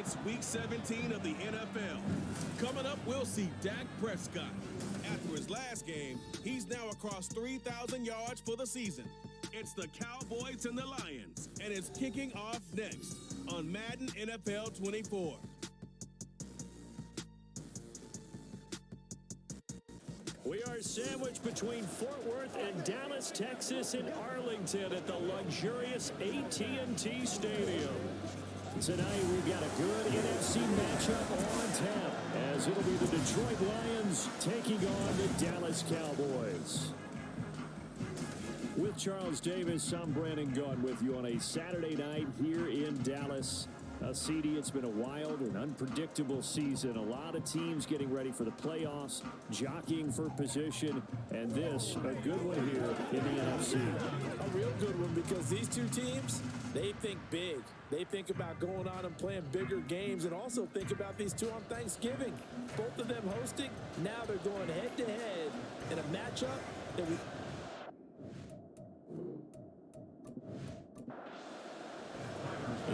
It's Week 17 of the NFL. Coming up, we'll see Dak Prescott. After his last game, he's now across 3,000 yards for the season. It's the Cowboys and the Lions, and it's kicking off next on Madden NFL 24. We are sandwiched between Fort Worth and Dallas, Texas, and Arlington at the luxurious AT&T Stadium. Tonight, we've got a good NFC matchup on tap, as it'll be the Detroit Lions taking on the Dallas Cowboys. With Charles Davis, I'm Brandon Gunn with you on a Saturday night here in Dallas. CD, it's been a wild and unpredictable season. A lot of teams getting ready for the playoffs, jockeying for position, and this, a good one here in the NFC. A real good one, because these two teams, they think big. They think about going on and playing bigger games, and also think about these two on Thanksgiving. Both of them hosting. Now they're going head-to-head in a matchup that we...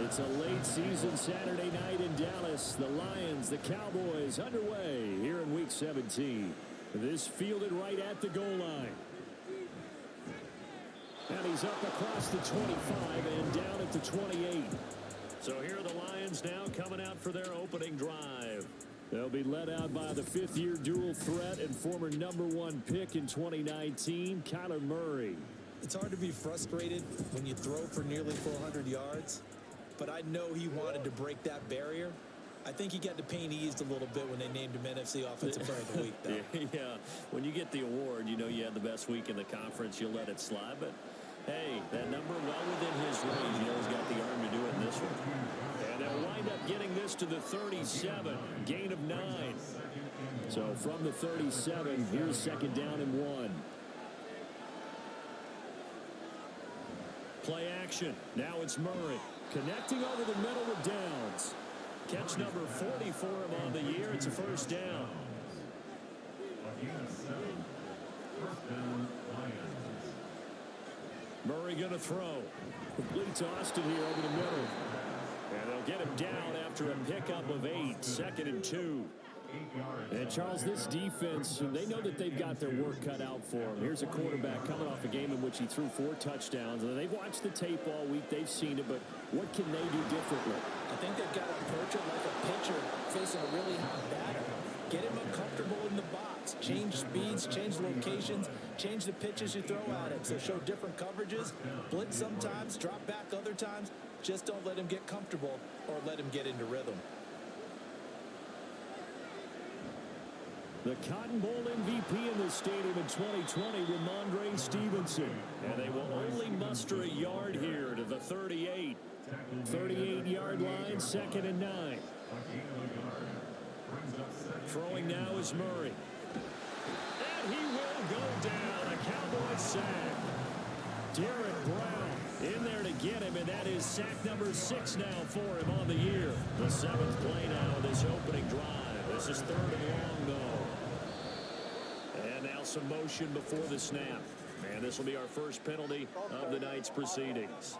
It's a late season Saturday night in Dallas. The Lions, the Cowboys underway here in Week 17. This fielded right at the goal line. And he's up across the 25 and down at the 28. So here are the Lions now coming out for their opening drive. They'll be led out by the fifth-year dual threat and former #1 pick in 2019, Kyler Murray. It's hard to be frustrated when you throw for nearly 400 yards. But I know he wanted to break that barrier. I think he got the pain eased a little bit when they named him NFC Offensive Player of the Week, though. Yeah, when you get the award, you know you had the best week in the conference. You'll let it slide. But, hey, that number well within his range. You know he's got the arm to do it in this one. And they'll wind up getting this to the 37, gain of 9. So from the 37, here's second down and 1. Play action. Now it's Murray. Connecting over the middle with Downs. Catch number 40 for him on the year. It's a first down. Murray going to throw. Complete to Austin here over the middle. And they'll get him down after a pickup of 8. 2nd and 2. And, Charles, this defense, they know that they've got their work cut out for them. Here's a quarterback coming off a game in which he threw 4 touchdowns. And they've watched the tape all week. They've seen it. But what can they do differently? I think they've got to approach it like a pitcher facing a really hot batter. Get him uncomfortable in the box. Change speeds, change locations, change the pitches you throw at him. So show different coverages. Blitz sometimes, drop back other times. Just don't let him get comfortable or let him get into rhythm. The Cotton Bowl MVP in the stadium in 2020, Ramondre Stevenson. And they will only muster a yard here to the 38. 38-yard line, 2nd and 9. Throwing now is Murray. And he will go down. A Cowboys sack. Derek Brown in there to get him, and that is sack number 6 now for him on the year. The 7th play now of this opening drive. This is 3rd and long, though. And now some motion before the snap. And this will be our first penalty of the night's proceedings.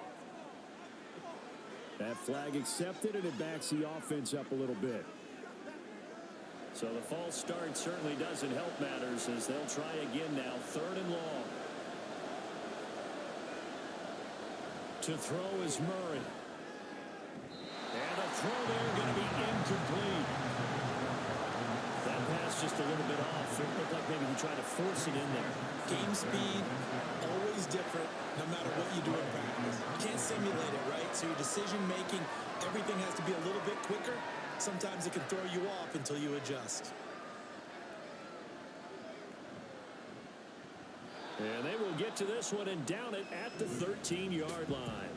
That flag accepted, and it backs the offense up a little bit. So the false start certainly doesn't help matters, as they'll try again now. 3rd and long. To throw is Murray. And a throw there going to be incomplete. That pass just a little bit off. It looked like maybe he tried to force it in there. Game speed, always different, no matter what you do in practice. You can't simulate it, right? So your decision-making, everything has to be a little bit quicker. Sometimes it can throw you off until you adjust. And they will get to this one and down it at the 13-yard line.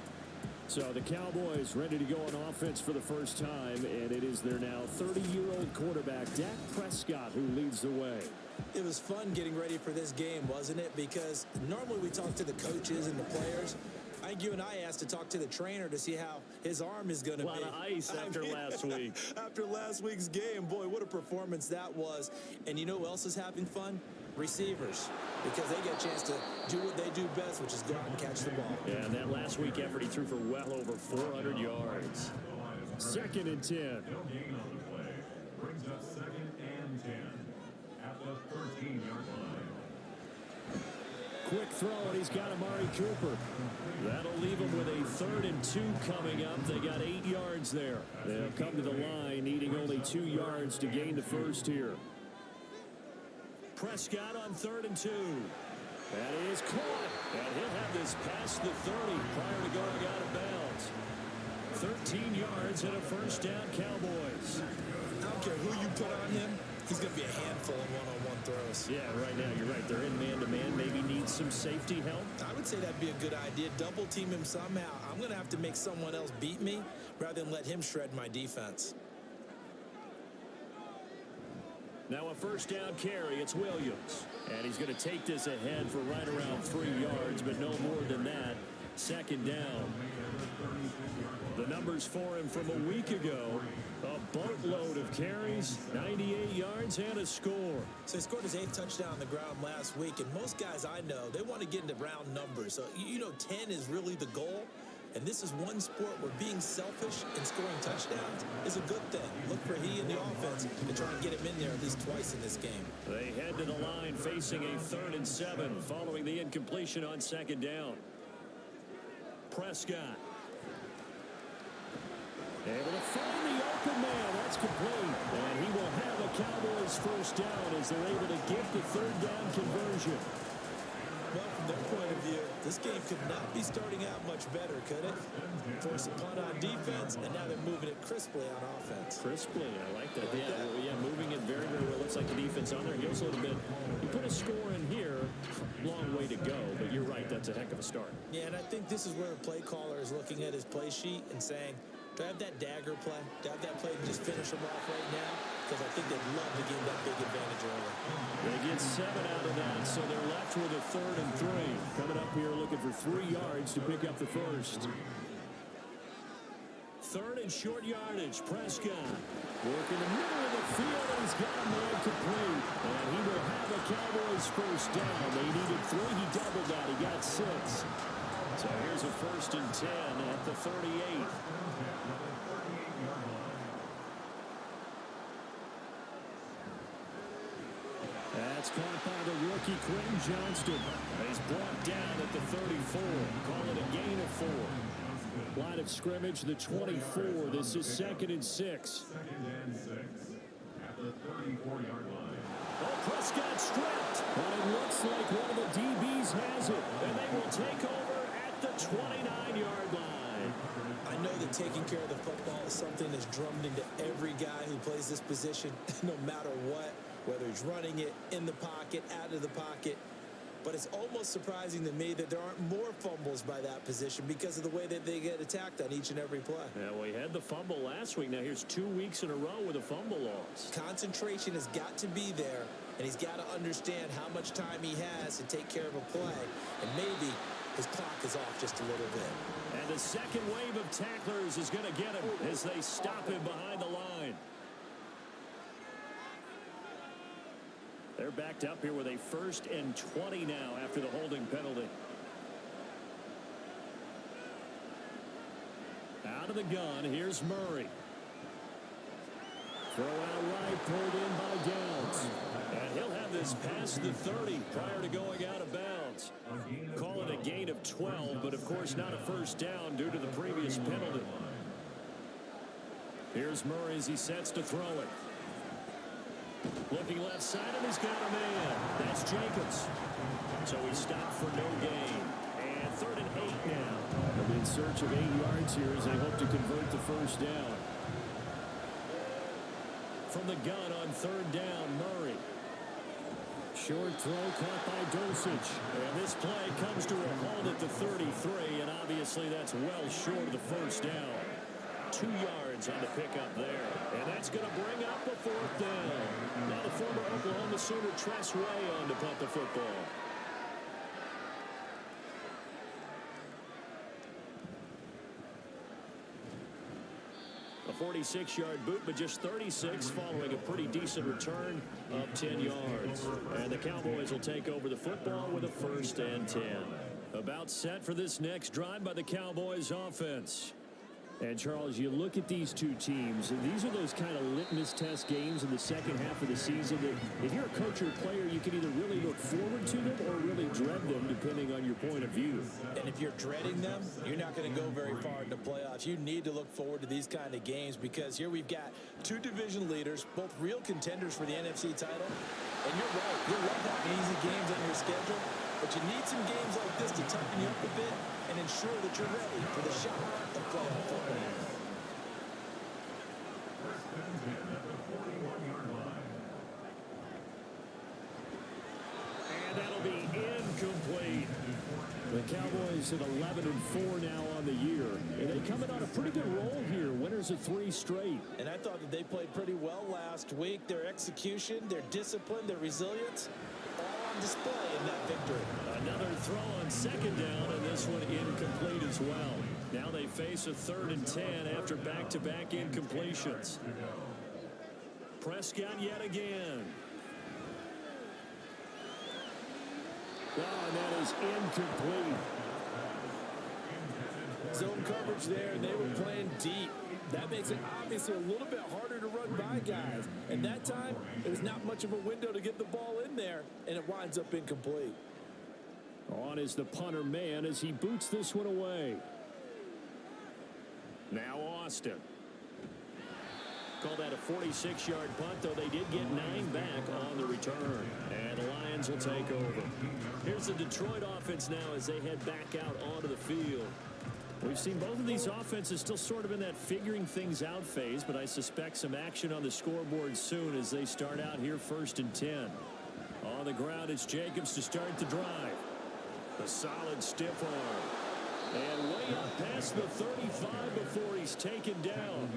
So the Cowboys ready to go on offense for the first time, and it is their now 30-year-old quarterback, Dak Prescott, who leads the way. It was fun getting ready for this game, wasn't it? Because normally we talk to the coaches and the players. I think you and I asked to talk to the trainer to see how his arm is going to be. A lot of ice after last week. After last week's game, boy, what a performance that was. And you know who else is having fun? Receivers, because they get a chance to do what they do best, which is go out and catch the ball. Yeah, and that last week effort, he threw for well over 400 yards. 2nd and 10. No gain on the play. Brings up 2nd and 10 at the 13-yard line. Quick throw, and he's got Amari Cooper. That'll leave him with a 3rd and 2 coming up. They got 8 yards there. They'll come to the line, needing only 2 yards to gain the first here. Prescott on 3rd and 2. That is caught, and he'll have this past the 30 prior to going out of bounds. 13 yards and a first down, Cowboys. I don't care who you put on him, he's going to be a handful in one-on-one throws. Yeah, right now, you're right. They're in man-to-man. Maybe needs some safety help. I would say that'd be a good idea. Double team him somehow. I'm going to have to make someone else beat me rather than let him shred my defense. Now a first down carry. It's Williams. And he's going to take this ahead for right around 3 yards, but no more than that. 2nd down. The numbers for him from a week ago. A boatload of carries, 98 yards, and a score. So he scored his 8th touchdown on the ground last week, and most guys I know, they want to get into round numbers. So, 10 is really the goal. And this is one sport where being selfish and scoring touchdowns is a good thing. Look for he and the offense to try and get him in there at least twice in this game. They head to the line facing a 3rd and 7 following the incompletion on 2nd down. Prescott. Able to find the open man. That's complete. And he will have a Cowboys first down as they're able to get the 3rd down conversion. Well, from their point of view, this game could not be starting out much better, could it? Force a punt on defense, and now they're moving it crisply on offense. Crisply, I like that. Yeah, moving it very, very well. Looks like the defense on there goes a little bit. You put a score in here, long way to go, but you're right, that's a heck of a start. Yeah, and I think this is where the play caller is looking at his play sheet and saying, do I have that dagger play? Do I have that play to just finish them off right now? Because I think they'd love to gain that big advantage early. They get 7 out of that, so they're left with a 3rd and 3. Coming up here looking for 3 yards to pick up the first. 3rd and short yardage. Prescott working the middle of the field, and he's got a man complete. And he will have a Cowboys first down. They needed 3. He doubled that. He got 6. So here's a 1st and 10 at the 38. That's caught by the rookie Quentin Johnston. He's brought down at the 34. Call it a gain of 4. Line of scrimmage, the 24. This is 2nd and 6. 2nd and 6 at the 34-yard line. Oh, Prescott stripped. But it looks like one of the DBs has it. And they will take over at the 29-yard line. I know that taking care of the football is something that's drummed into every guy who plays this position, no matter what, whether he's running it, in the pocket, out of the pocket. But it's almost surprising to me that there aren't more fumbles by that position because of the way that they get attacked on each and every play. Yeah, we had the fumble last week. Now here's 2 weeks in a row with a fumble loss. Concentration has got to be there, and he's got to understand how much time he has to take care of a play. And maybe his clock is off just a little bit. And the second wave of tacklers is going to get him as they stop him behind the line. They're backed up here with a 1st and 20 now after the holding penalty. Out of the gun, here's Murray. Throw out right, pulled in by Downs. And he'll have this past the 30 prior to going out of bounds. Call it a gain of 12, but of course not a first down due to the previous penalty. Here's Murray as he sets to throw it. Looking left side, and he's got a man. That's Jacobs. So he stopped for no gain. And 3rd and 8 now. They'll be in search of 8 yards here as they hope to convert the first down. From the gun on 3rd down, Murray. Short throw caught by Dosage. And this play comes to a halt at the 33, and obviously that's well short of the first down. 2 yards on the pickup there. And that's going to bring up the 4th down. Now the former Oklahoma Sooner Tress Way on to punt the football. A 46-yard boot, but just 36 following a pretty decent return of 10 yards. And the Cowboys will take over the football with a 1st and 10. About set for this next drive by the Cowboys offense. And, Charles, you look at these two teams, and these are those kind of litmus test games in the second half of the season that if you're a coach or a player, you can either really look forward to them or really dread them, depending on your point of view. And if you're dreading them, you're not going to go very far in the playoffs. You need to look forward to these kind of games because here we've got two division leaders, both real contenders for the NFC title. And you're right, you'll love having easy games on your schedule, but you need some games like this to toughen you up a bit and ensure that you're ready for the shot of playoff football. And that'll be incomplete. The Cowboys at 11-4 now on the year. And they coming on a pretty good roll here. Winners of 3 straight. And I thought that they played pretty well last week. Their execution, their discipline, their resilience, all on display in that victory. Another throw on second down, and this one incomplete as well. Now they face a 3rd and 10 after back-to-back incompletions. Prescott yet again. Oh, and that is incomplete. Zone coverage there, and they were playing deep. That makes it obviously a little bit harder to run by guys. And that time, it was not much of a window to get the ball in there, and it winds up incomplete. On is the punter man as he boots this one away. Now Austin. Call that a 46-yard punt, though they did get 9 back on the return. And the Lions will take over. Here's the Detroit offense now as they head back out onto the field. We've seen both of these offenses still sort of in that figuring things out phase, but I suspect some action on the scoreboard soon as they start out here 1st and 10. On the ground, it's Jacobs to start the drive. A solid stiff arm. And way up past the 35 before he's taken down.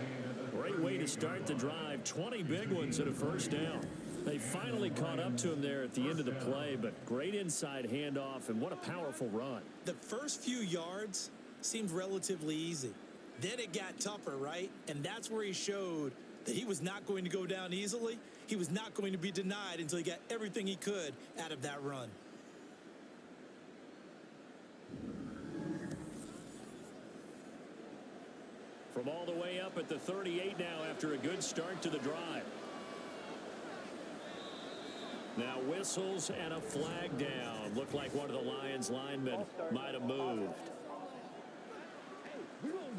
Great way to start the drive. 20 big ones and a first down. They finally caught up to him there at the end of the play, but great inside handoff, and what a powerful run. The first few yards seemed relatively easy. Then it got tougher, right? And that's where he showed that he was not going to go down easily. He was not going to be denied until he got everything he could out of that run. From all the way up at the 38 now after a good start to the drive. Now whistles and a flag down. Looked like one of the Lions linemen might have moved.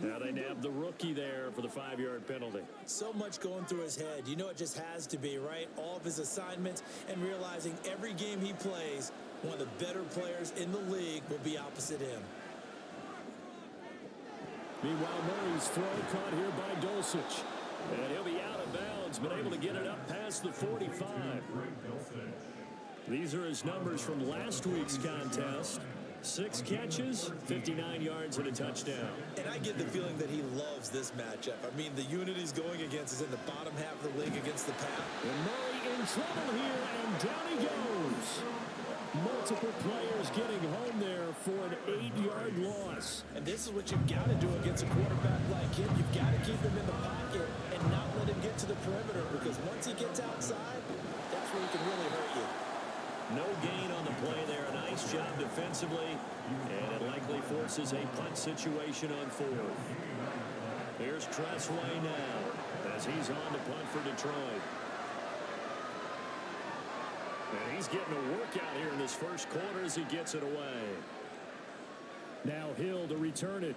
Now they nabbed the rookie there for the 5-yard penalty. So much going through his head. You know it just has to be, right? All of his assignments and realizing every game he plays, one of the better players in the league will be opposite him. Meanwhile, Murray's throw caught here by Dulcich. And he'll be out of bounds, but able to get it up past the 45. These are his numbers from last week's contest. 6 catches, 59 yards, and a touchdown. And I get the feeling that he loves this matchup. I mean, the unit he's going against is in the bottom half of the league against the pass. And Murray in trouble here, and down he goes. Multiple players getting home there for an 8-yard loss. And this is what you've got to do against a quarterback like him. You've got to keep him in the pocket and not let him get to the perimeter, because once he gets outside, that's where he can really hurt you. No gain on the play there. A nice job defensively, and it likely forces a punt situation on 4th. Here's Tressway now as he's on to punt for Detroit. And he's getting a workout here in this first quarter as he gets it away. Now Hill to return it.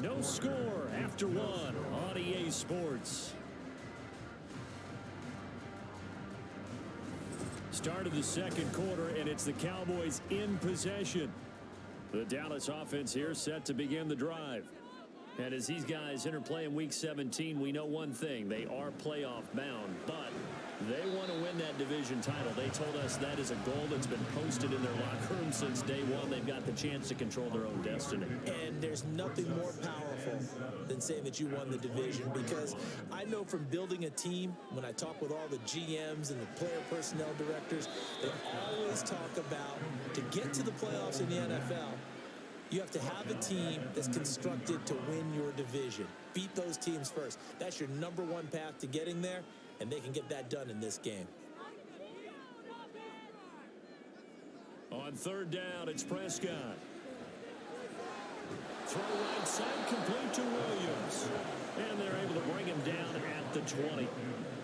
No score after 1 on EA Sports. Start of the second quarter, and it's the Cowboys in possession. The Dallas offense here set to begin the drive. And as these guys interplay in Week 17, we know one thing. They are playoff bound, but they want to win that division title. They told us that is a goal that's been posted in their locker room since day one. They've got the chance to control their own destiny. And there's nothing more powerful than saying that you won the division, because I know from building a team, when I talk with all the GMs and the player personnel directors, they always talk about, to get to the playoffs in the NFL, you have to have a team that's constructed to win your division. Beat those teams first. That's your number one path to getting there, and they can get that done in this game. On third down, it's Prescott. Throw right side, complete to Williams. And they're able to bring him down at the 20.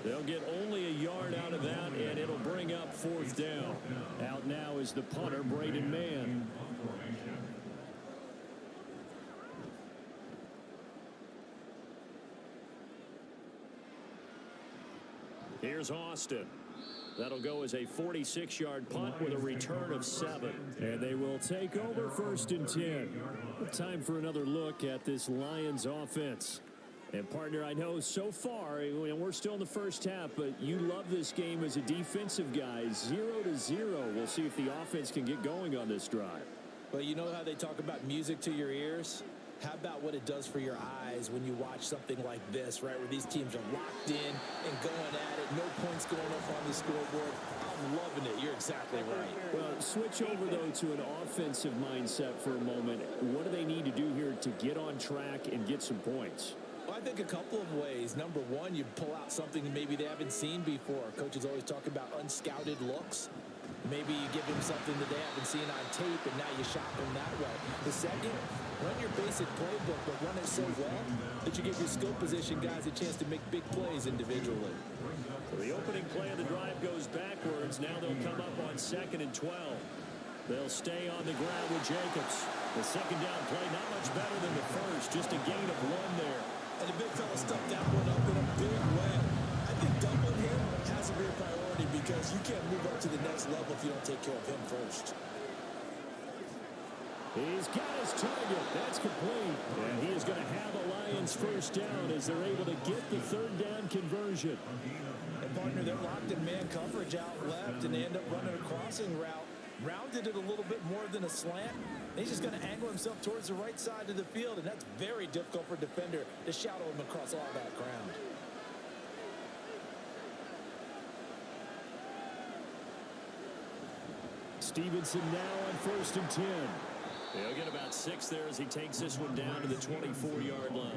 They'll get only a yard out of that, and it'll bring up fourth down. Out now is the punter, Braden Mann. Here's Austin. That'll go as a 46-yard punt with a return of 7. And they will take over first and 10. Time for another look at this Lions offense. And, partner, I know so far, we're still in the first half, but you love this game as a defensive guy. 0-0. We'll see if the offense can get going on this drive. Well, you know how they talk about music to your ears? How about what it does for your eyes when you watch something like this, right, where these teams are locked in and going at it, no points going up on the scoreboard. I'm loving it. You're exactly right. Well, switch over, though, to an offensive mindset for a moment. What do they need to do here to get on track and get some points? Well, I think a couple of ways. Number one, you pull out something maybe they haven't seen before. Coaches always talk about unscouted looks. Maybe you give them something that they haven't seen on tape, and now you shop them that way. The second, run your basic playbook, but run it so well that you give your skill position guys a chance to make big plays individually. So the opening play of the drive goes backwards. Now they'll come up on 2nd and 12. They'll stay on the ground with Jacobs. The second down play, not much better than the first. Just a gain of 1 there. And the big fella stuffed that one up in a big way. I think doubling him has to be a priority because you can't move up to the next level if you don't take care of him first. He's got his target. That's complete. And he is going to have a Lions first down as they're able to get the third down conversion. And, partner, they're locked in man coverage out left, and they end up running a crossing route. Rounded it a little bit more than a slant. He's just going to angle himself towards the right side of the field, and that's very difficult for a defender to shadow him across all that ground. Stevenson now on 1st and 10. He'll get about 6 there as he takes this one down to the 24-yard line.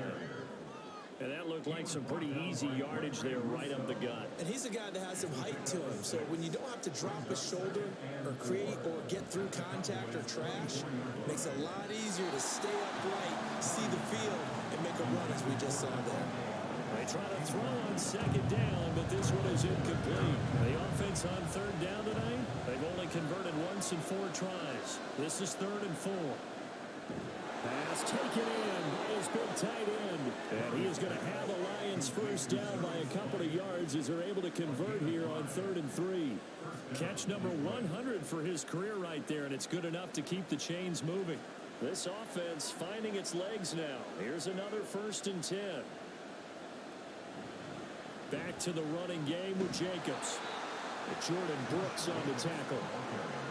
And that looked like some pretty easy yardage there right up the gut. And he's a guy that has some height to him. So when you don't have to drop a shoulder or create or get through contact or trash, it makes it a lot easier to stay upright, see the field, and make a run as we just saw there. They try to throw on 2nd down, but this one is incomplete. The offense on 3rd down tonight, they've only converted once in 4 tries. This is 3rd and 4. Pass taken in by his big tight end. And he is going to have a Lions first down by a couple of yards as they're able to convert here on 3rd and 3. Catch number 100 for his career right there, and it's good enough to keep the chains moving. This offense finding its legs now. Here's another 1st and 10. Back to the running game with Jacobs. Jordan Brooks on the tackle.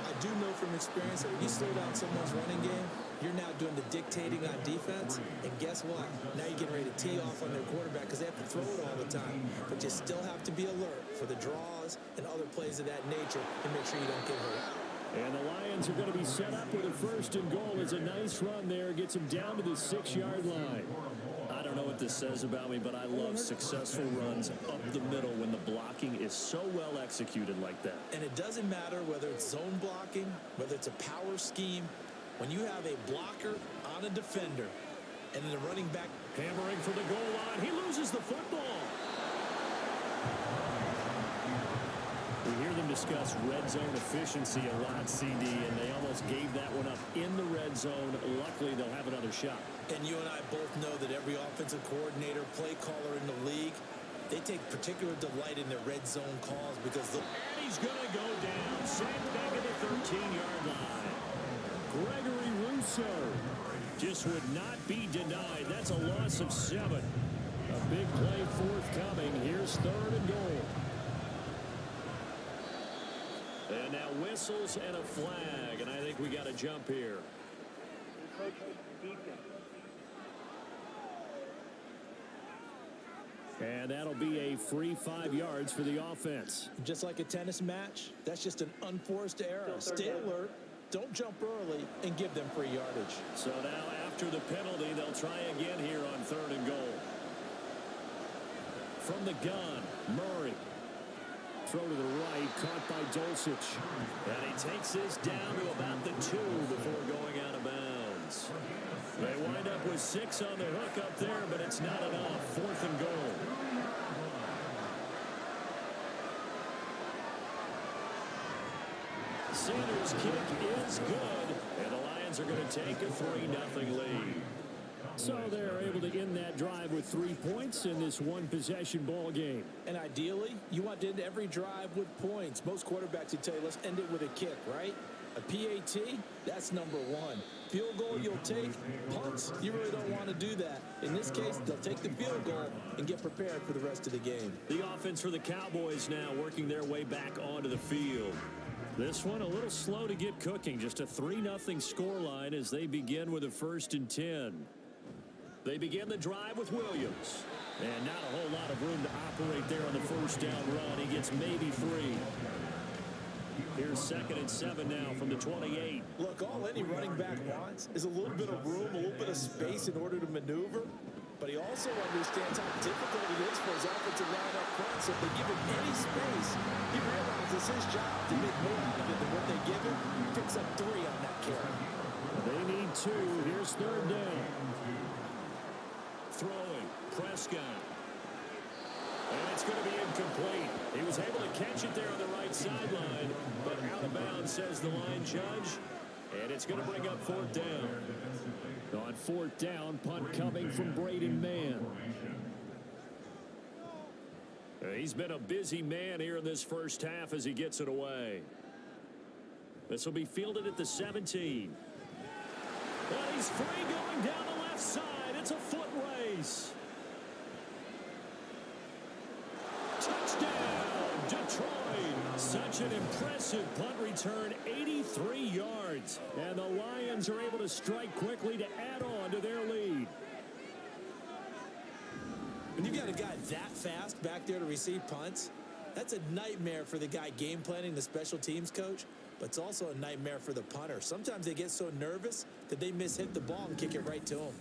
I do know from experience that when you slow down someone's running game, you're now doing the dictating on defense. And guess what? Now you're getting ready to tee off on their quarterback because they have to throw it all the time. But you still have to be alert for the draws and other plays of that nature and make sure you don't get hurt. And the Lions are going to be set up with a 1st and goal. It's a nice run there. Gets them down to the 6-yard line. I don't know what this says about me, but I love successful runs up the middle when the blocking is so well executed like that. And it doesn't matter whether it's zone blocking, whether it's a power scheme. When you have a blocker on a defender and then the running back hammering for the goal line, he loses the football. We hear them discuss red zone efficiency a lot, CD, and they almost gave that one up in the red zone. Luckily, they'll have another shot. And you and I both know that every offensive coordinator, play caller in the league, they take particular delight in their red zone calls because and he's going to go down, sacked back at the 13-yard line. Gregory Rousseau just would not be denied. That's a loss of 7. A big play forthcoming. Here's 3rd and goal. And now whistles and a flag, and I think we got to jump here. And that'll be a free 5 yards for the offense. Just like a tennis match, that's just an unforced error. Stay alert, don't jump early, and give them free yardage. So now after the penalty, they'll try again here on 3rd and goal. From the gun, Murray. throw to the right, caught by Dulcich. And he takes this down to about the 2 before going out of bounds. They wind up with 6 on the hook up there, but it's not enough. 4th and goal. Sanders' kick is good, and the Lions are going to take a 3-0 lead. So they're able to end that drive with 3 points in this one-possession ball game. And ideally, you want to end every drive with points. Most quarterbacks would tell you, let's end it with a kick, right? A PAT, that's number 1. Field goal you'll take. Punts, you really don't want to do that. In this case, they'll take the field goal and get prepared for the rest of the game. The offense for the Cowboys now working their way back onto the field. This one a little slow to get cooking. Just a 3-0 scoreline as they begin with a 1st and 10. They begin the drive with Williams. And not a whole lot of room to operate there on the 1st down run. He gets maybe 3. Here's 2nd and 7 now from the 28. Look, all any running back wants is a little bit of room, a little bit of space in order to maneuver. But he also understands how difficult it is for his offensive line up front. So if they give him any space, he realizes his job to make more out of it than what they give him. He picks up 3 on that carry. They need 2. Here's 3rd down. Throwing. Prescott. And it's going to be incomplete. He was able to catch it there on the right sideline, but out of bounds, says the line judge. And it's going to bring up 4th down. On 4th down, punt coming from Braden Mann. He's been a busy man here in this first half as he gets it away. This will be fielded at the 17. And he's free going down the left side. It's a foot race. Touchdown, Detroit. Such an impressive punt return, 83 yards. And the Lions are able to strike quickly to add on to their lead. When you got a guy that fast back there to receive punts, that's a nightmare for the guy game planning, the special teams coach, but it's also a nightmare for the punter. Sometimes they get so nervous that they mishit the ball and kick it right to him.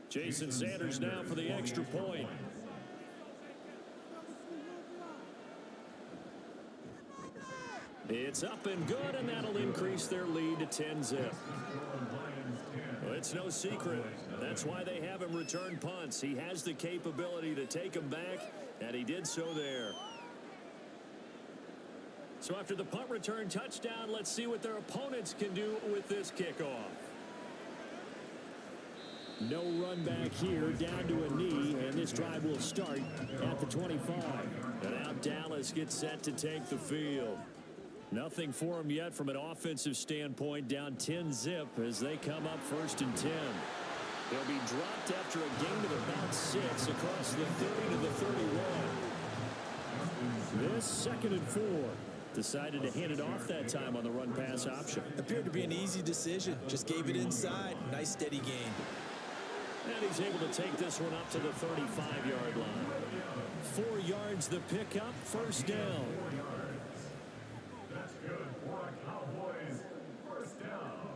Jason Sanders now for the extra point. It's up and good, and that'll increase their lead to 10-zip. Well, it's no secret. That's why they have him return punts. He has the capability to take them back, and he did so there. So after the punt return touchdown, let's see what their opponents can do with this kickoff. No run back here, down to a knee, and this drive will start at the 25. And now Dallas gets set to take the field. Nothing for him yet from an offensive standpoint, down 10-zip as they come up 1st and 10. They'll be dropped after a gain of about 6 across the 30 to the 31. This 2nd and 4. Decided to hand it off that time on the run-pass option. Appeared to be an easy decision. Just gave it inside. Nice steady gain. And he's able to take this one up to the 35-yard line. 4 yards the pickup, 1st down. That's good for a Cowboys 1st down.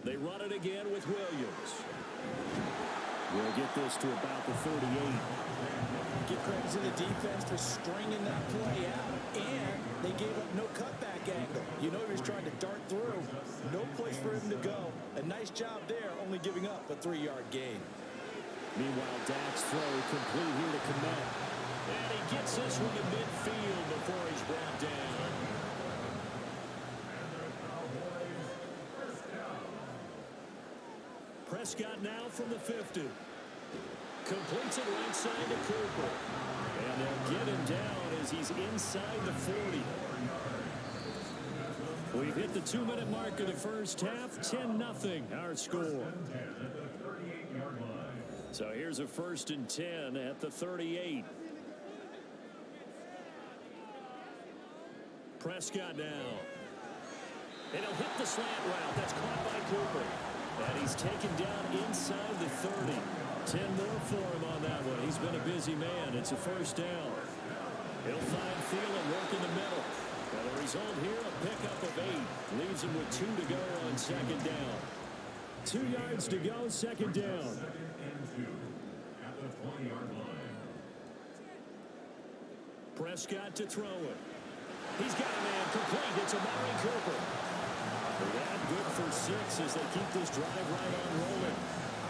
They run it again with Williams. We'll get this to about the 38. Give credit to the defense for stringing that play out, and they gave up no cutback angle. You know he was trying to dart through. No place for him to go. A nice job there, only giving up a 3-yard gain. Meanwhile, Dak's throw complete here to Komet. And he gets this one to midfield before he's brought down. Prescott now from the 50. Completes it right side to Cooper. And they'll get him down as he's inside the 40. We've hit the 2-minute mark of the first half. 10-0 our score. So here's a 1st and 10 at the 38. Prescott now. And he'll hit the slant route. That's caught by Cooper. And he's taken down inside the 30. 10 more for him on that one. He's been a busy man. It's a 1st down. He'll find Thielen, work in the middle. And the result here, a pickup of 8. Leaves him with 2 to go on 2nd down. 2 yards to go, 2nd down. At the 20-yard line. Prescott to throw it. He's got a man complete. It's Amari Cooper. That good for 6 as they keep this drive right on rolling.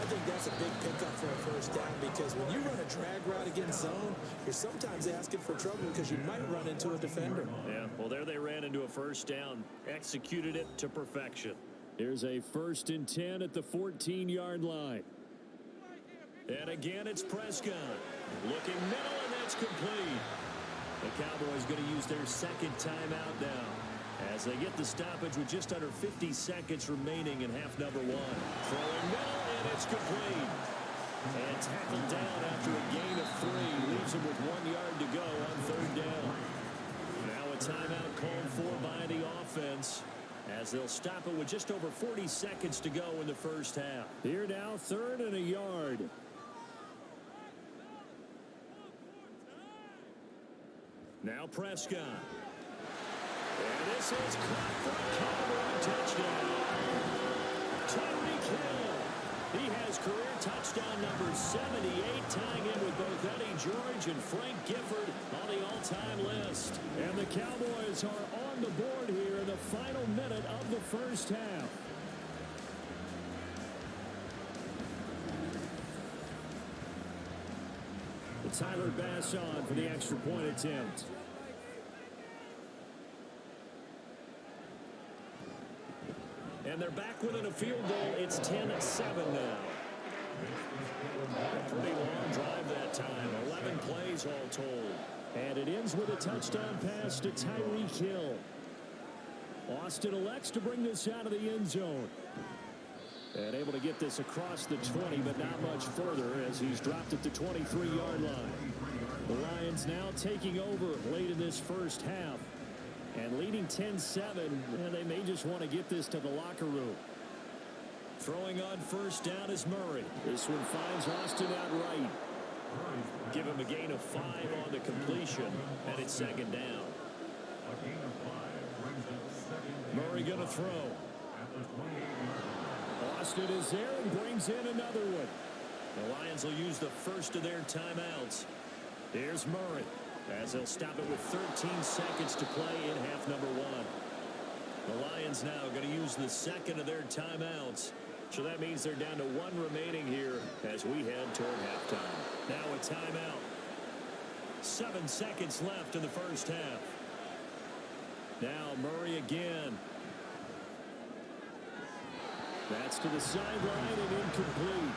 I think that's a big pickup for a first down because when you run a drag route against zone, you're sometimes asking for trouble because you might run into a defender. Yeah, well, there they ran into a first down. Executed it to perfection. Here's a 1st and 10 at the 14-yard line. And again, it's Prescott. Looking middle, and that's complete. The Cowboys going to use their 2nd timeout now as they get the stoppage with just under 50 seconds remaining in half number 1. Throwing middle, and it's complete. And tackled down after a gain of 3. Leaves him with 1 yard to go on 3rd down. Now a timeout called for by the offense as they'll stop it with just over 40 seconds to go in the first half. Here now, 3rd and a yard. Now Prescott. And this is caught for a Cowboy touchdown. Tyreek Hill. He has career touchdown number 78, tying in with both Eddie George and Frank Gifford on the all-time list. And the Cowboys are on the board here in the final minute of the first half. Tyler Bass on for the extra point attempt. And they're back within a field goal. It's 10-7 now. A pretty long drive that time. 11 plays all told. And it ends with a touchdown pass to Tyreek Hill. Austin elects to bring this out of the end zone. And able to get this across the 20, but not much further as he's dropped at the 23-yard line. The Lions now taking over late in this first half. And leading 10-7, and they may just want to get this to the locker room. Throwing on first down is Murray. This one finds Austin out right. Give him a gain of 5 on the completion, and it's 2nd down. Murray going to throw. Austin is there and brings in another one. The Lions will use the first of their timeouts. Here's Murray as they'll stop it with 13 seconds to play in half number 1. The Lions now going to use the 2nd of their timeouts. So that means they're down to 1 remaining here as we head toward halftime. Now a timeout. 7 seconds left in the first half. Now Murray again. That's to the sideline and incomplete.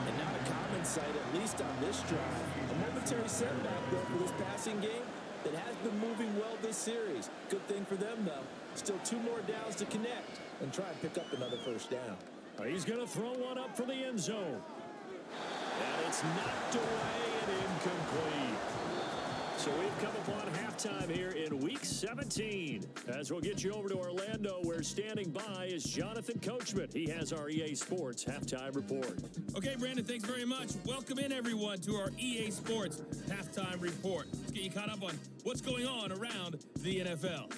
And not a common sight, at least on this drive. A momentary setback, though, for this passing game that has been moving well this series. Good thing for them, though. Still 2 more downs to connect and try and pick up another first down. He's going to throw one up for the end zone. And it's knocked away and incomplete. So we've come upon halftime here in Week 17. As we'll get you over to Orlando, where standing by is Jonathan Coachman. He has our EA Sports Halftime Report. Okay, Brandon, thanks very much. Welcome in, everyone, to our EA Sports Halftime Report. Let's get you caught up on what's going on around the NFL.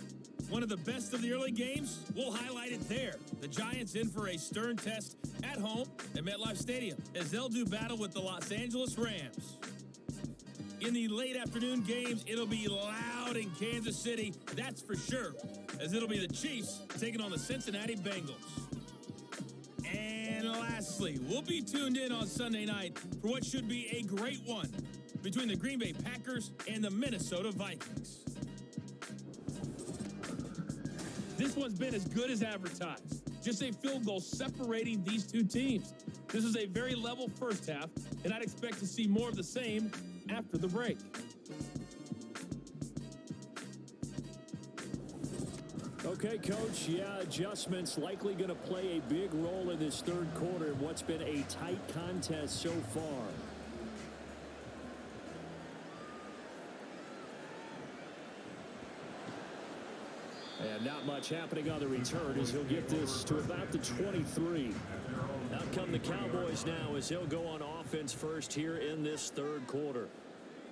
One of the best of the early games, we'll highlight it there. The Giants in for a stern test at home at MetLife Stadium as they'll do battle with the Los Angeles Rams. In the late afternoon games, it'll be loud in Kansas City, that's for sure, as it'll be the Chiefs taking on the Cincinnati Bengals. And lastly, we'll be tuned in on Sunday night for what should be a great one between the Green Bay Packers and the Minnesota Vikings. This one's been as good as advertised. Just a field goal separating these two teams. This is a very level first half, and I'd expect to see more of the same after the break. Okay, Coach, adjustments likely going to play a big role in this third quarter in what's been a tight contest so far. And not much happening on the return as he'll get this to about the 23. Out come the Cowboys now as they'll go on offense first here in this third quarter.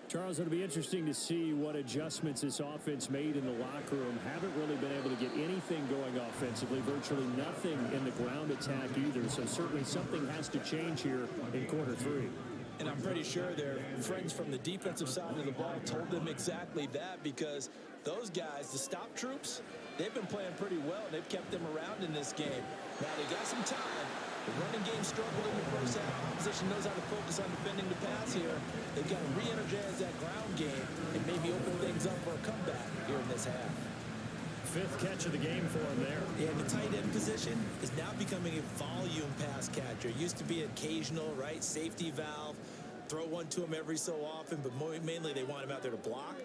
Charles, it'll be interesting to see what adjustments this offense made in the locker room. Haven't really been able to get anything going offensively, virtually nothing in the ground attack either. So certainly something has to change here in quarter 3. And I'm pretty sure their friends from the defensive side of the ball told them exactly that, because those guys, the stop troops, they've been playing pretty well. They've kept them around in this game. Now they got some time. The running game struggled in the first half. Opposition knows how to focus on defending the pass here. They've got to re-energize that ground game and maybe open things up for a comeback here in this half. Fifth catch of the game for him there. Yeah, and the tight end position is now becoming a volume pass catcher. It used to be occasional, right? Safety valve. Throw one to him every so often, but mainly they want him out there to block.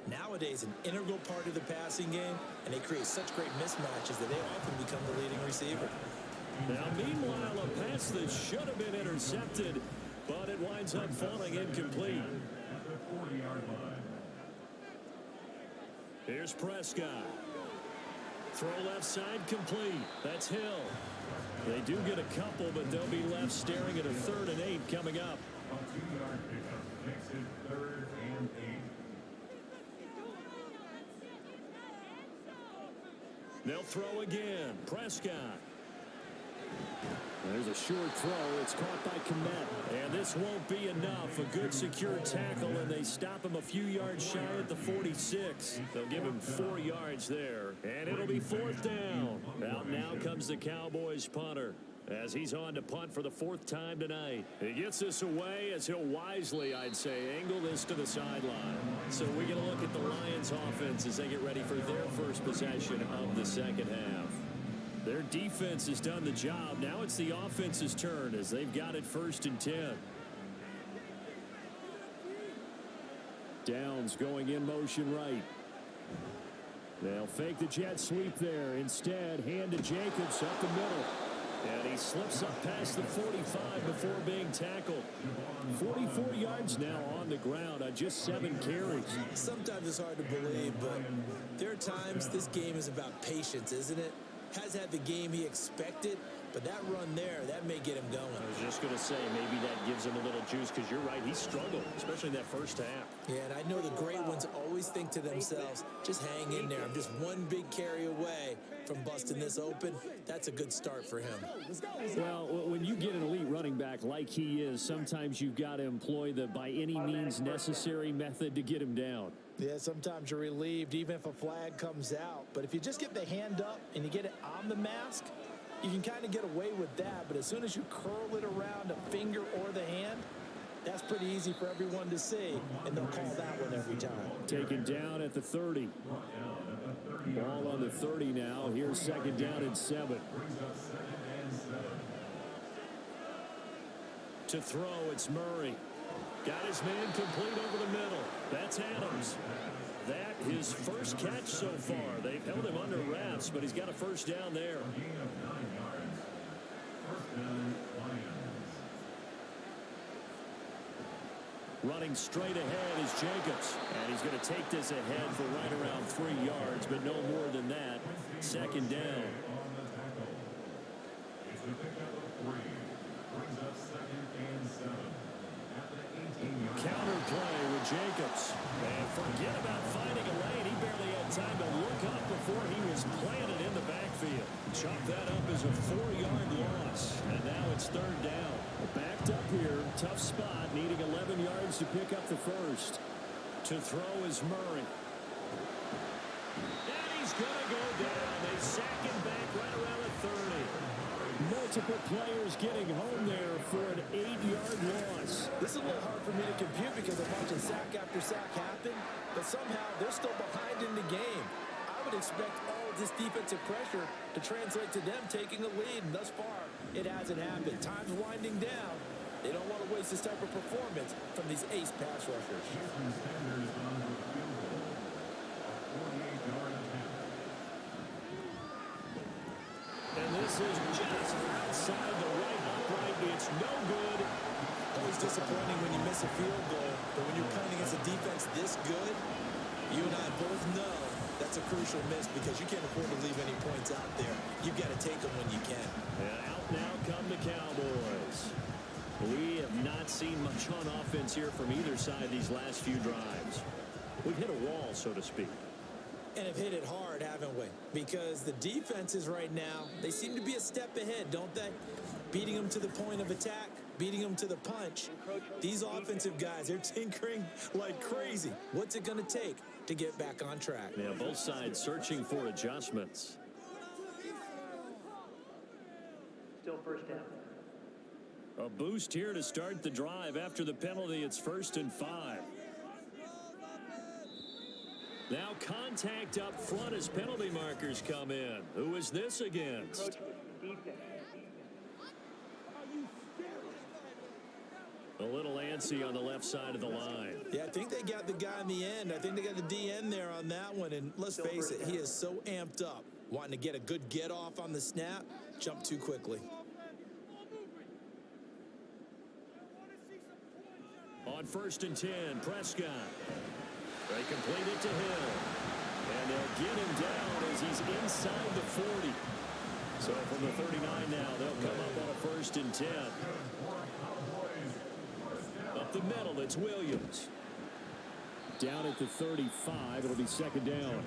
Nowadays, an integral part of the passing game, and they create such great mismatches that they often become the leading receiver. Now, meanwhile, a pass that should have been intercepted, but it winds up falling incomplete. At the 40-yard line. Here's Prescott. Throw left side complete. That's Hill. They do get a couple, but they'll be left staring at a 3rd and 8 coming up. A 2-yard pickup makes it 3rd and 8. They'll throw again. Prescott. There's a short throw. It's caught by Kmet. And this won't be enough. A good secure tackle, and they stop him a few yards shy at the 46. They'll give him 4 yards there. And it'll be 4th down. Out now comes the Cowboys punter, as he's on to punt for the 4th time tonight. He gets this away as he'll wisely, I'd say, angle this to the sideline. So we get a look at the Lions offense as they get ready for their first possession of the second half. Their defense has done the job. Now it's the offense's turn as they've got it 1st and 10. Downs going in motion right. They'll fake the jet sweep there. Instead, hand to Jacobs up the middle. And he slips up past the 45 before being tackled. 44 yards now on the ground on just 7 carries. Sometimes it's hard to believe, but there are times this game is about patience, isn't it? Has had the game he expected, but that run there, that may get him going. I was just going to say, maybe that gives him a little juice, because you're right, he struggled, especially in that first half. Yeah, and I know the great ones always think to themselves, just hang in there. I'm just one big carry away from busting this open. That's a good start for him. Well, when you get an elite running back like he is, sometimes you've got to employ the by any means necessary method to get him down. Yeah, sometimes you're relieved even if a flag comes out. But if you just get the hand up and you get it on the mask, you can kind of get away with that. But as soon as you curl it around a finger or the hand, that's pretty easy for everyone to see, and they'll call that one every time. Taken down at the 30. Ball on the 30 now. Here's 2nd down and 7. To throw, it's Murray. Got his man complete over the middle. That's Adams. That his first catch so far. They've held him under wraps, but he's got a 1st down there. Running straight ahead is Jacobs. And he's going to take this ahead for right around 3 yards, but no more than that. 2nd down. Counter play with Jacobs. And forget about finding a lane. He barely had time to look up before he was planted in the backfield. Chalk that up as a 4-yard loss. And now it's 3rd down. Backed up here. Tough spot. Needing 11 yards to pick up the 1st. To throw is Murray. And he's going to go down. They sack him back right around the 30. Multiple players getting home there for an 8-yard loss. This is a little hard for me to compute because I'm watching sack after sack happen, but somehow they're still behind in the game. I would expect all of this defensive pressure to translate to them taking a lead, and thus far, it hasn't happened. Time's winding down. They don't want to waste this type of performance from these ace pass rushers. And this is just outside the right upright. It's no good. Always disappointing when you miss a field goal, but when you're playing against a defense this good, you and I both know that's a crucial miss because you can't afford to leave any points out there. You've got to take them when you can. And out now come the Cowboys. We have not seen much on offense here from either side these last few drives. We've hit a wall, so to speak. And have hit it hard, haven't we? Because the defenses right now, they seem to be a step ahead, don't they? beating them to the point of attack, beating them to the punch. These offensive guys, they're tinkering like crazy. What's it going to take to get back on track? Yeah, both sides searching for adjustments. Still first down. A boost here to start the drive. After the penalty, it's 1st and 5. Now contact up front as penalty markers come in. Who is this against? A little antsy on the left side of the line. Yeah, I think they got the guy in the end. I think they got the DN there on that one. And let's face it, he is so amped up, wanting to get a good get off on the snap, jump too quickly. On 1st and 10, Prescott. They complete it to Hill. And they'll get him down as he's inside the 40. So from the 39 now, they'll come up on a 1st and 10. Up the middle, it's Williams. Down at the 35, it'll be 2nd down.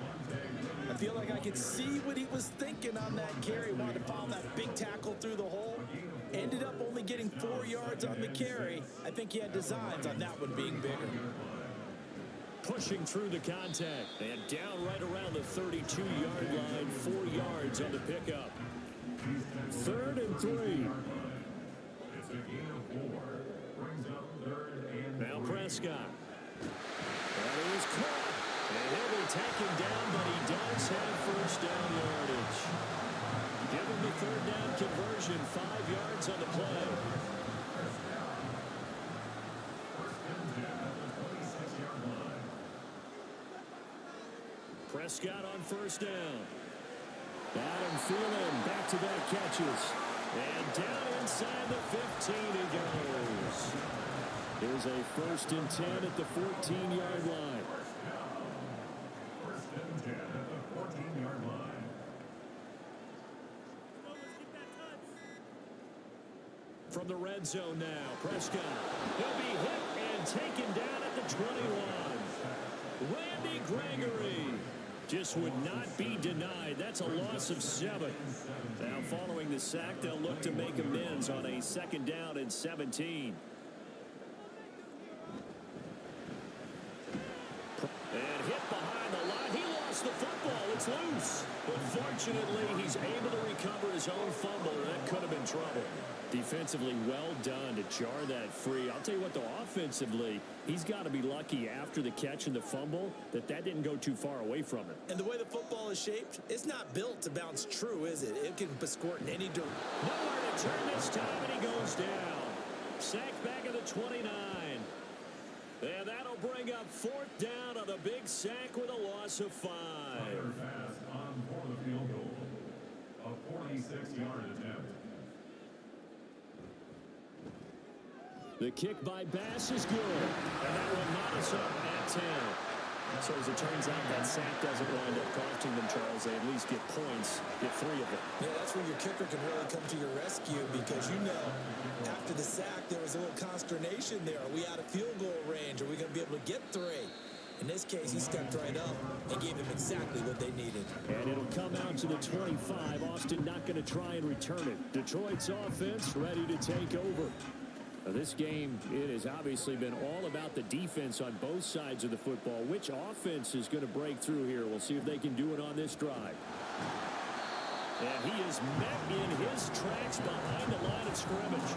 I feel like I could see what he was thinking on that carry. Wanted to follow that big tackle through the hole. Ended up only getting 4 yards on the carry. I think he had designs on that one being bigger. Pushing through the contact. And down right around the 32-yard line. 4 yards on the pickup. 3rd and 3. It's a gain of 4. Brings up 3rd and Now Prescott. That is caught. And he'll be taken down, but he does have 1st down yardage. Give him the 3rd down conversion. 5 yards on the play. Prescott on 1st down. Adam Thielen, back-to-back catches. And down inside the 15 he goes. Here's a 1st and 10 at the 14-yard line. 1st and 10 at the 14-yard line. From the red zone now, Prescott. He'll be hit and taken down at the 21. Randy Gregory just would not be denied. That's a loss of 7. Now following the sack, they'll look to make amends on a 2nd down and 17. And hit behind the line. He lost the football. It's loose. But fortunately, he's able to recover his own fumble. That could have been trouble. Defensively, well done to jar that free. I'll tell you what, though, offensively, he's got to be lucky after the catch and the fumble that didn't go too far away from him. And the way the football is shaped, it's not built to bounce true, is it? It can squirt in any direction. Nowhere to turn this time, and he goes down. Sacked back at the 29. And that'll bring up 4th down on the big sack with a loss of 5. Pass on for the field goal. A 46-yard attempt. The kick by Bass is good. And that will knot us up at 10. So as it turns out, that sack doesn't wind up costing them, Charles. They at least get points, get 3 of them. Yeah, that's where your kicker can really come to your rescue because, you know, after the sack, there was a little consternation there. Are we out of field goal range? Are we going to be able to get 3? In this case, he stepped right up and gave them exactly what they needed. And it'll come out to the 25. Austin not going to try and return it. Detroit's offense ready to take over. Now, this game, it has obviously been all about the defense on both sides of the football. Which offense is going to break through here? We'll see if they can do it on this drive. And he is met in his tracks behind the line of scrimmage.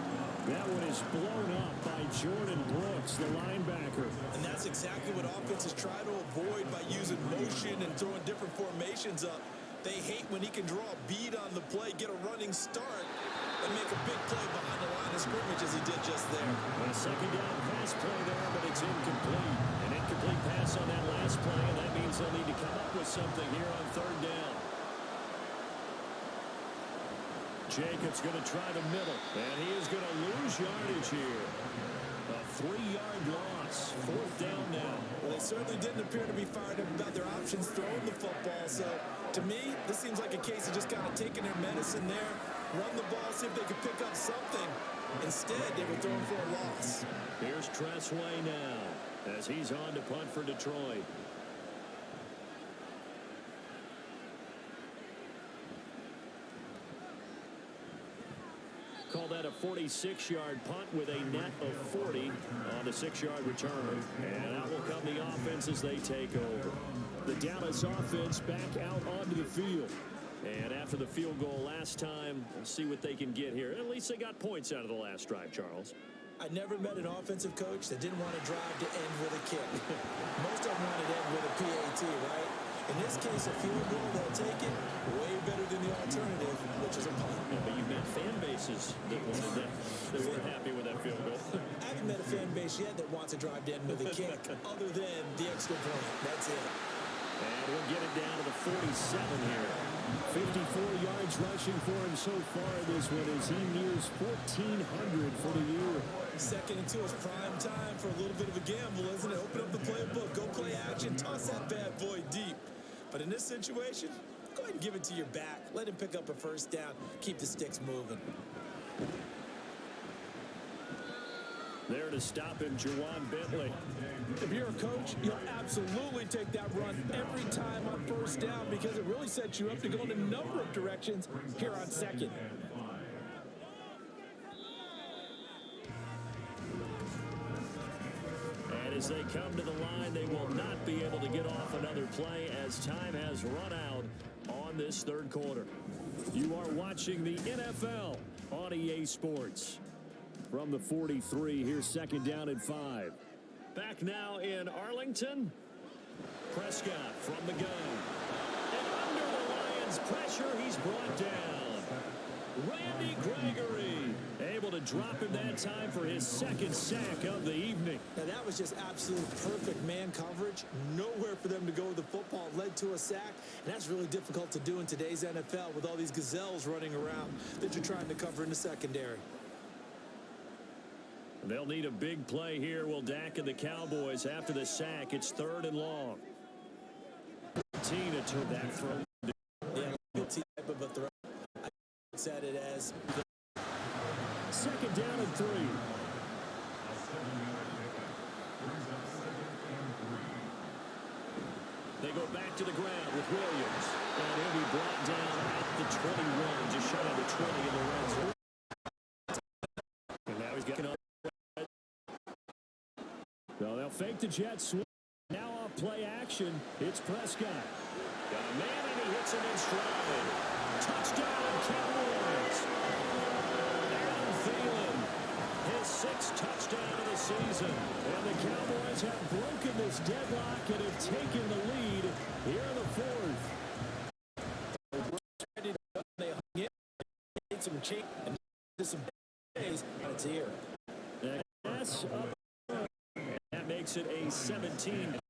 That one is blown up by Jordan Brooks, the linebacker. And that's exactly what offenses try to avoid by using motion and throwing different formations up. They hate when he can draw a bead on the play, get a running start, and make a big play behind the line of scrimmage as he did just there. A 2nd down pass play there, but it's incomplete. An incomplete pass on that last play, and that means they'll need to come up with something here on 3rd down. Jacobs going to try the middle, and he is going to lose yardage here. A 3-yard loss. 4th down now. Well, they certainly didn't appear to be fired up about their options throwing the football. So, to me, this seems like a case of just kind of taking their medicine there, run the ball, see if they could pick up something. Instead, they were throwing for a loss. Here's Tressway now as he's on to punt for Detroit. Call that a a 46-yard punt with a net of 40 on the 6-yard return. And out will come the offense as they take over. The Dallas offense back out onto the field. And after the field goal last time, we'll see what they can get here. At least they got points out of the last drive, Charles. I never met an offensive coach that didn't want to drive to end with a kick. Most of them want to end with a PAT, right? In this case, a field goal, they'll take it way better than the alternative, which is a punt. Yeah, but you've met fan bases that wanted that, that weren't happy with that field goal. I haven't met a fan base yet that wants to drive to end with a kick, other than the extra point. That's it. And we'll get it down to the 47 here. 54 yards rushing for him so far this one as he nears 1,400 for the year. Second and 2 is prime time for a little bit of a gamble, isn't it? Open up the playbook, go play action, toss that bad boy deep. But in this situation, go ahead and give it to your back. Let him pick up a first down. Keep the sticks moving. There to stop him, Juwan Bentley. If you're a coach, you'll absolutely take that run every time on first down because it really sets you up to go in a number of directions here on second. And as they come to the line, they will not be able to get off another play as time has run out on this third quarter. You are watching the NFL on EA Sports. From the 43, here's second down and 5. Back now in Arlington. Prescott from the gun. And under the Lions' pressure, he's brought down. Randy Gregory able to drop him that time for his second sack of the evening. Now that was just absolute perfect man coverage. Nowhere for them to go with the football. Led to a sack. And that's really difficult to do in today's NFL with all these gazelles running around that you're trying to cover in the secondary. They'll need a big play here, will Dak and the Cowboys after the sack. It's third and long. Tina took that throw. Yeah, good type of a throw. I said it as second down and 3. They go back to the ground with Williams. And he'll be brought down at the 21, just shy of the 20 in the red zone. And now he's getting up. So they'll fake the jet sweep. Now off play action. It's Prescott. Got a man and he hits him in stride. Touchdown, Cowboys. Adam Thielen, his 6th touchdown of the season. And the Cowboys have broken this deadlock and have taken the lead here in the 4th. they hung in, made some change, and did some plays, and it's here. That's up. Makes it a 17-25.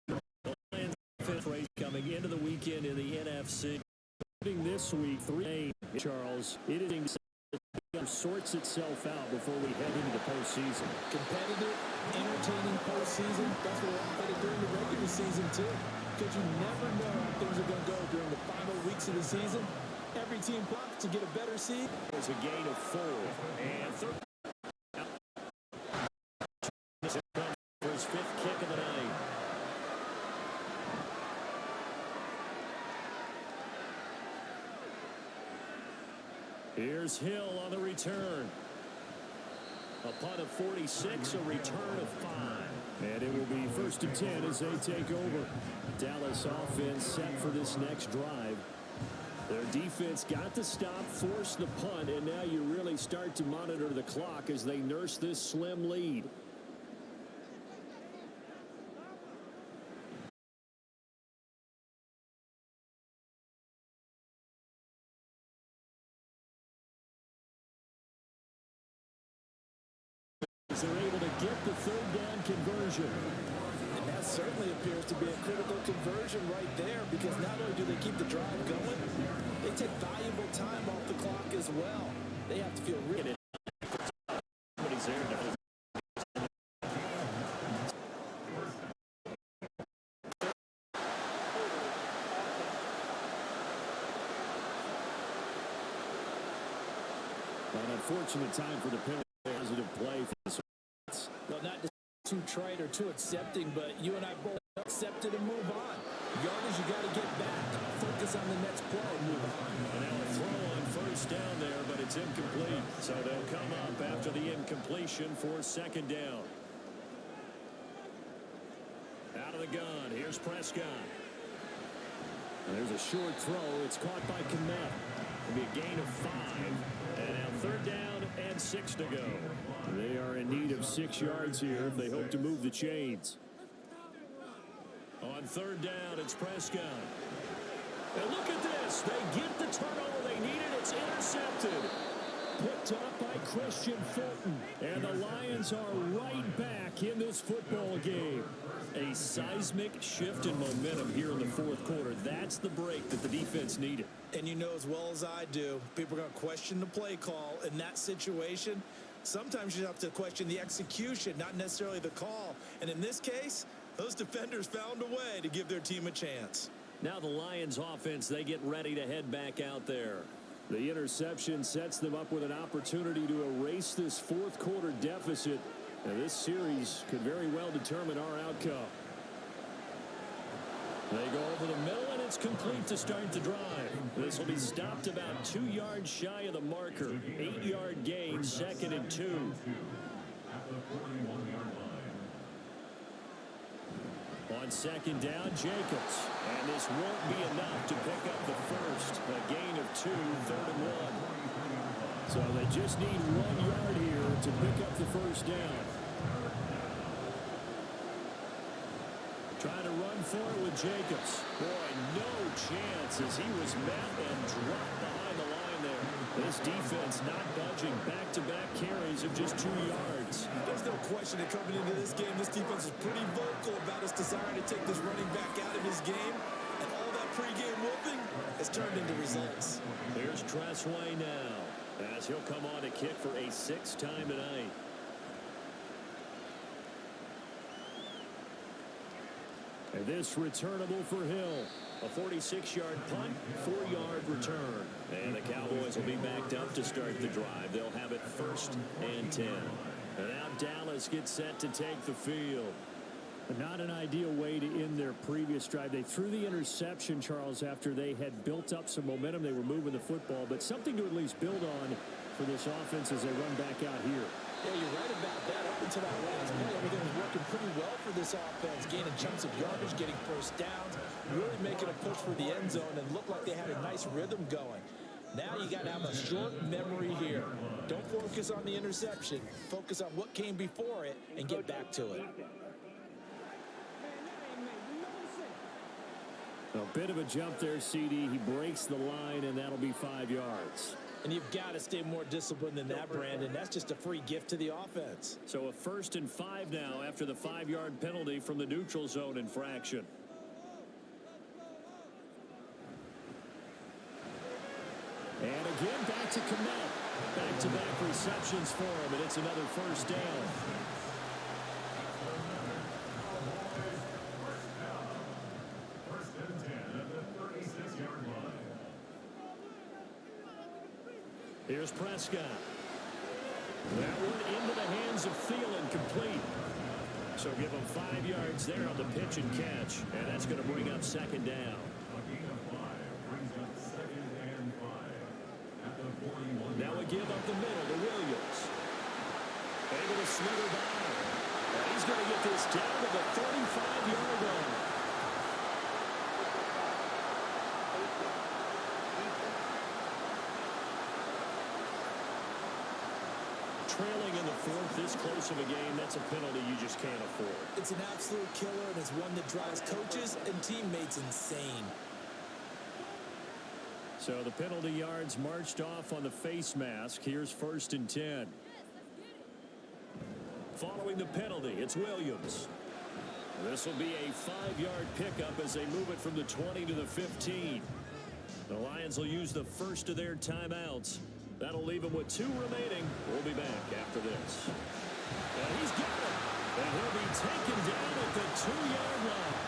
The Lions fifth race coming into the weekend in the NFC. This week, 3-8. Charles, it is sorts itself out before we head into the postseason. Competitive, entertaining postseason. That's what we're headed during the regular season too. Because you never know how things are going to go during the final weeks of the season. Every team plots to get a better seed. There's a gain of 4 and 13. For his 5th kick of the night. Here's Hill on the return. A punt of 46, a return of 5. And it will be 1st and 10 as they take over. Dallas offense set for this next drive. Their defense got the stop, forced the punt, and now you really start to monitor the clock as they nurse this slim lead. They're able to get the 3rd down conversion. And that certainly appears to be a critical conversion right there because not only do they keep the drive going, they take valuable time off the clock as well. They have to feel really... Somebody's there now. An unfortunate time for the penalty. Positive play for the well, not just too trite or too accepting, but you and I both accept it and move on. Yardage, you got to get back. Focus on the next play and move on. And now a throw on first down there, but it's incomplete. So they'll come up after the incompletion for second down. Out of the gun, here's Prescott. And there's a short throw. It's caught by Kmet. It'll be a gain of 5. And now third down and 6 to go. They are in need of 6 yards here if they hope to move the chains. On third down, it's Prescott. And look at this. They get the turnover they needed. It's intercepted. Picked up by Christian Fulton. And the Lions are right back in this football game. A seismic shift in momentum here in the fourth quarter. That's the break that the defense needed. And you know as well as I do, people are going to question the play call in that situation. Sometimes you have to question the execution, not necessarily the call. And in this case, those defenders found a way to give their team a chance. Now the Lions offense, they get ready to head back out there. The interception sets them up with an opportunity to erase this fourth quarter deficit. Now this series could very well determine our outcome. They go over the middle, and it's complete to start the drive. This will be stopped about 2 yards shy of the marker. 8-yard gain, 2nd and 2. On second down, Jacobs. And this won't be enough to pick up the first. A gain of 2, 3rd and 1. So they just need 1 yard here to pick up the first down. Trying to run for it with Jacobs. Boy, no chance as he was met and dropped behind the line there. This defense not budging. Back-to-back carries of just 2 yards. There's no question that coming into this game, this defense is pretty vocal about its desire to take this running back out of his game. And all that pregame whooping has turned into results. Here's Tressway now, as he'll come on to kick for a 6th time tonight. And this returnable for Hill. A 46-yard punt, 4-yard return. And the Cowboys will be backed up to start the drive. They'll have it 1st and 10. And now Dallas gets set to take the field. Not an ideal way to end their previous drive. They threw the interception, Charles, after they had built up some momentum. They were moving the football, but something to at least build on for this offense as they run back out here. Yeah, you're right about that. Up until that last play, everything was working pretty well for this offense. Gaining chunks of yardage, getting first downs, really making a push for the end zone, and looked like they had a nice rhythm going. Now you got to have a short memory here. Don't focus on the interception. Focus on what came before it and get back to it. A bit of a jump there, CD. He breaks the line, and that'll be 5 yards. And you've got to stay more disciplined than that, Brandon. That's just a free gift to the offense. So a 1st and 5 now after the 5-yard penalty from the neutral zone infraction. And again, back to Kmet. Back-to-back receptions for him, and it's another first down. First and 10 at the 36-yard line. Here's Prescott. That one into the hands of Thielen, complete. So give him 5 yards there on the pitch and catch. And that's going to bring up second down. A gain of 5 brings up 2nd and 5 at the 41. Now a give up the middle to Williams. Able to slither by. And he's going to get this down to the 35-yard line. Trailing in the 4th, this close of a game, that's a penalty you just can't afford. It's an absolute killer, and it's one that drives coaches and teammates insane. So the penalty yards marched off on the face mask. Here's 1st and 10. Following the penalty, it's Williams. This will be a 5-yard pickup as they move it from the 20 to the 15. The Lions will use the first of their timeouts. That'll leave him with 2 remaining. We'll be back after this. And he's got it. And he'll be taken down at the 2-yard line.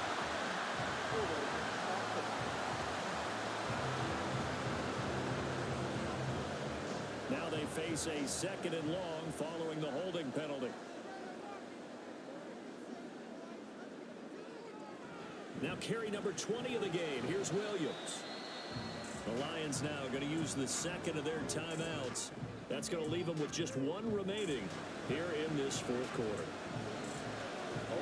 Now they face a 2nd and long following the holding penalty. Now carry number 20 of the game. Here's Williams. The Lions now going to use the second of their timeouts. That's going to leave them with just one remaining here in this fourth quarter.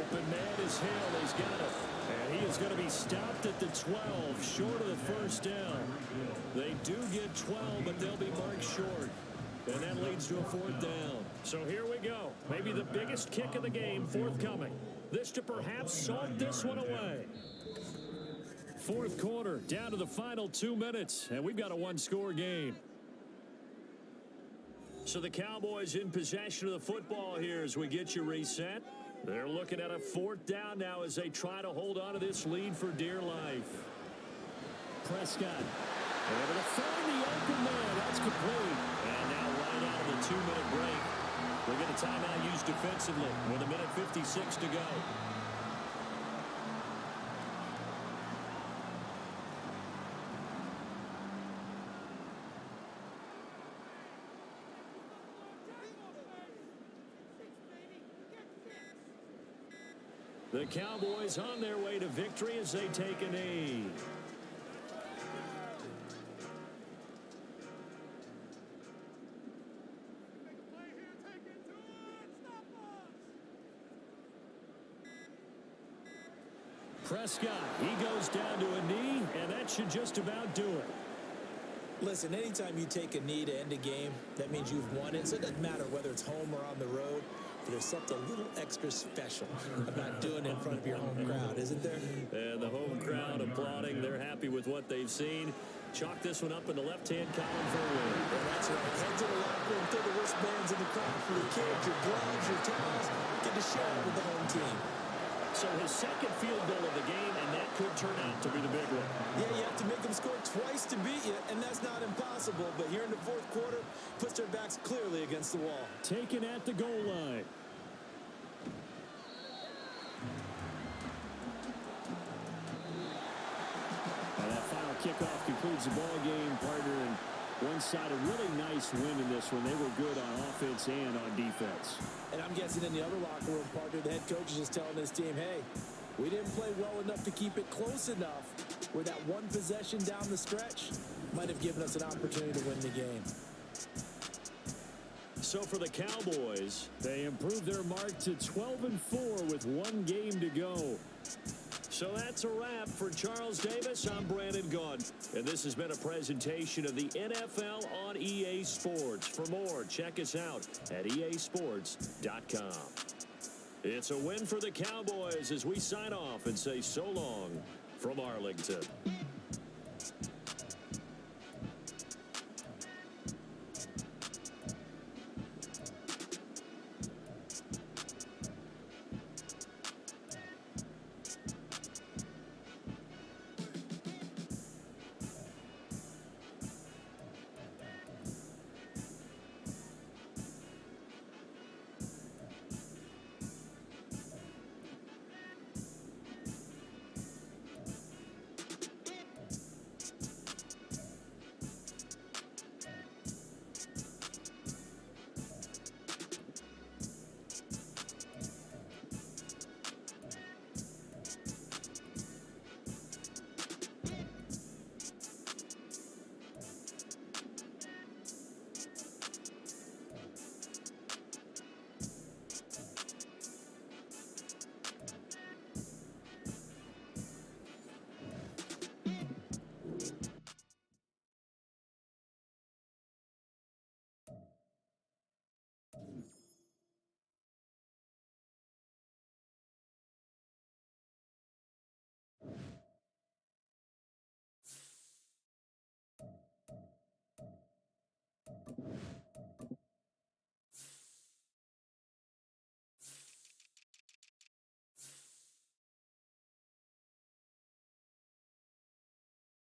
Open man is Hill. He's got it. And he is going to be stopped at the 12, short of the first down. They do get 12, but they'll be marked short. And that leads to a fourth down. So here we go. Maybe the biggest kick of the game forthcoming. This to perhaps salt this one away. Fourth quarter, down to the final 2 minutes, and we've got a one-score game. So the Cowboys in possession of the football here as we get you reset. They're looking at a fourth down now as they try to hold on to this lead for dear life. Prescott able to find the open man. That's complete. And now right out of the 2-minute break, we'll get a timeout used defensively with 1:56 to go. The Cowboys on their way to victory as they take a knee. Prescott, he goes down to a knee, and that should just about do it. Listen, anytime you take a knee to end a game, that means you've won it. So it doesn't matter whether it's home or on the road. But there's something a little extra special about doing it in front of your home crowd, isn't there? And the home crowd applauding. They're happy with what they've seen. Chalk this one up in the left-hand column for a win. And that's right. Head to the locker room, throw the wristbands in the crowd for the kids, your gloves, your towels. Get to share it with the home team. So his second field goal of the game, and that could turn out to be the big one. Yeah, you have to make them score twice to beat you, and that's not impossible. But here in the fourth quarter, puts their backs clearly against the wall. Taken at the goal line. And that final kickoff concludes the ball game, partner. And one side, a really nice win in this one. They were good on offense and on defense. And I'm guessing in the other locker room, partner, the head coach is just telling his team, hey, we didn't play well enough to keep it close enough where that one possession down the stretch might have given us an opportunity to win the game. So for the Cowboys, they improved their mark to 12-4 with one game to go. So that's a wrap for Charles Davis. I'm Brandon Gunn, and this has been a presentation of the NFL on EA Sports. For more, check us out at easports.com. It's a win for the Cowboys as we sign off and say so long from Arlington.